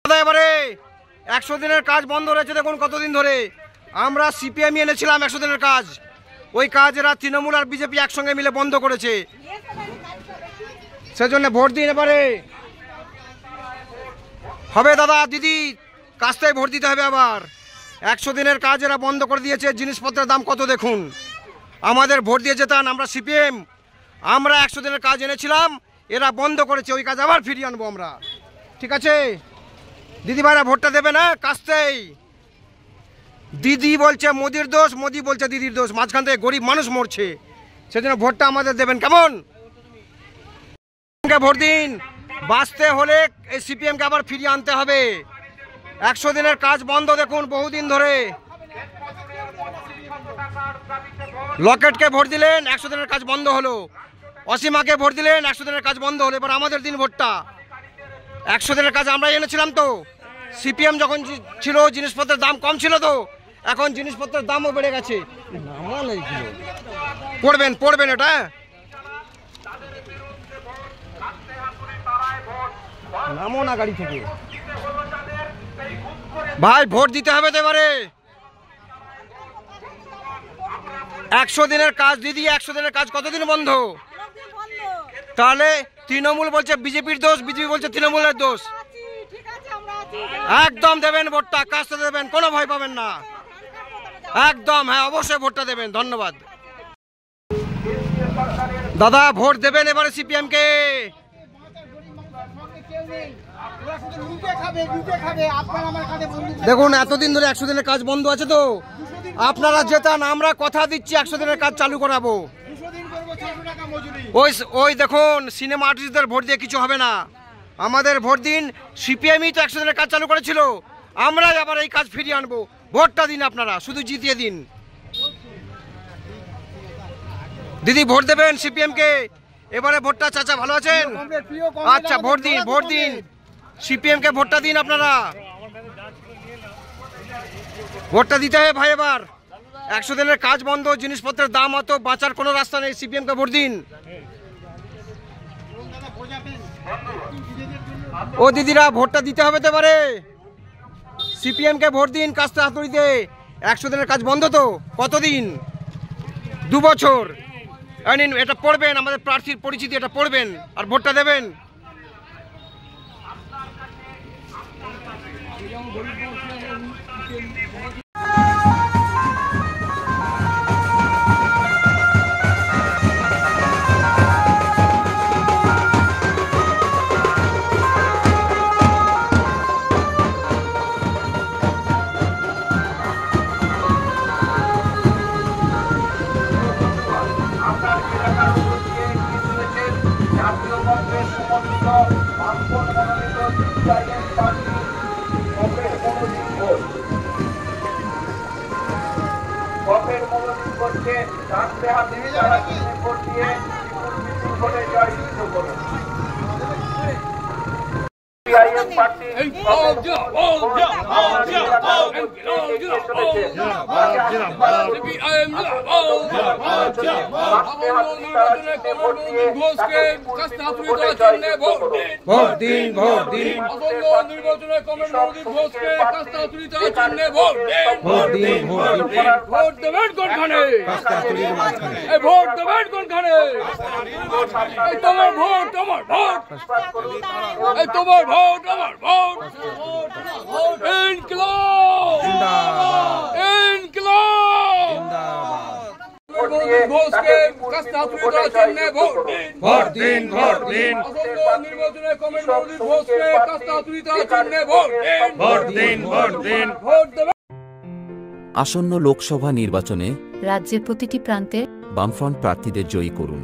এবারে 100 দিনের কাজ বন্ধ রয়েছে। দেখুন কতদিন ধরে আমরা সিপিএম এনেছিলাম 100 দিনের কাজ, ওই কাজ এরা তৃণমূল আর বিজেপি একসঙ্গে মিলে বন্ধ করেছে। সেজন্য ভোট দিন এবারে হবে দাদা দিদি, কাজটাই ভোট দিতে হবে। আবার 100 দিনের কাজ এরা বন্ধ করে দিয়েছে। জিনিসপত্রের দাম কত দেখুন। আমাদের ভোট দিয়ে যেতাম আমরা সিপিএম, আমরা 100 দিনের কাজ এনেছিলাম, এরা বন্ধ করেছে। ওই কাজ আবার ফিরিয়ে আনবো আমরা। ঠিক আছে দিদি ভাইরা, ভোটটা দেবে না কাজটাই। দিদি বলছে মোদির দোষ, মোদি বলছে দিদির দোষ, মাঝখান থেকে গরিব মানুষ মরছে। সেজন্য ভোটটা আমাদের দেবেন কেমন। ভোট দিন, বাঁচতে হলে এই সিপিএমকে আবার ফিরিয়ে আনতে হবে। 100 দিনের কাজ বন্ধ দেখুন বহুদিন ধরে। লকেটকে ভোট দিলেন, 100 দিনের কাজ বন্ধ হলো। অসীমাকে ভোট দিলেন, 100 দিনের কাজ বন্ধ হলো। এবার আমাদের দিন ভোটটা। 100 দিনের কাজ আমরা এনেছিলাম তো। সিপিএম যখন ছিল জিনিসপত্রের দাম কম ছিল তো, এখন জিনিসপত্রের দামও বেড়ে গেছে। পড়বেন পড়বেন এটা নামো না গাড়ি থেকে। ভাই ভোট দিতে হবে তো এবারে। 100 দিনের কাজ দিদি, 100 দিনের কাজ কতদিন বন্ধ? তাহলে তৃণমূল বলছে বিজেপির দোষ, বিজেপি বলছে তৃণমূলের দোষ। একদম দেবেন ভোটটা, কাজটা দেবেন, কোনো ভয় পাবেন না। একদম হ্যাঁ, অবশ্যই ভোটটা দেবেন। ধন্যবাদ দাদা, ভোট দেবেন এবারে সিপিএম কে। দেখুন এতদিন ধরে 100 দিনের কাজ বন্ধ আছে তো, আপনারা যেতান, আমরা কথা দিচ্ছি 100 দিনের কাজ চালু করাবো। ওই দেখুন সিনেমা আর্টিস্টদের ভোট দিয়ে কিছু হবে না। আমাদের ভোট দিন, সিপিএমই তো 100 দিনের কাজ চালু করেছিল, আমরা আবার এই কাজ ফিরিয়ে আনবো। ভোটটা দিন আপনারা, শুধু জিতিয়ে দিন। দিদি ভোট দেবেন সিপিএম কে এবারে। ভোটটা চাচা ভালো আছেন? আচ্ছা ভোট দিন, ভোট দিন সিপিএম কে, ভোটটা দিন আপনারা। ভোটটা দিতে হবে ভাই এবার। 100 দিনের কাজ বন্ধ, জিনিসপত্রের দাম অত, বাঁচার কোনো রাস্তা নেই। সিপিএম কে ভোট দিন। ও দিদিরা ভোটটা দিতে হবে তো এবারে। সিপিএম কে ভোট দিন, কাজটা হাতুড়িতে। 100 দিনের কাজ বন্ধ তো কতদিন, 2 বছর। এটা পড়বেন, আমাদের প্রার্থীর পরিচিতি, এটা পড়বেন আর ভোটটা দেবেন। আসন্ন লোকসভা নির্বাচনে রাজ্যের প্রতিটি প্রান্তে বামফ্রন্ট প্রার্থীদের জয়ী করুন।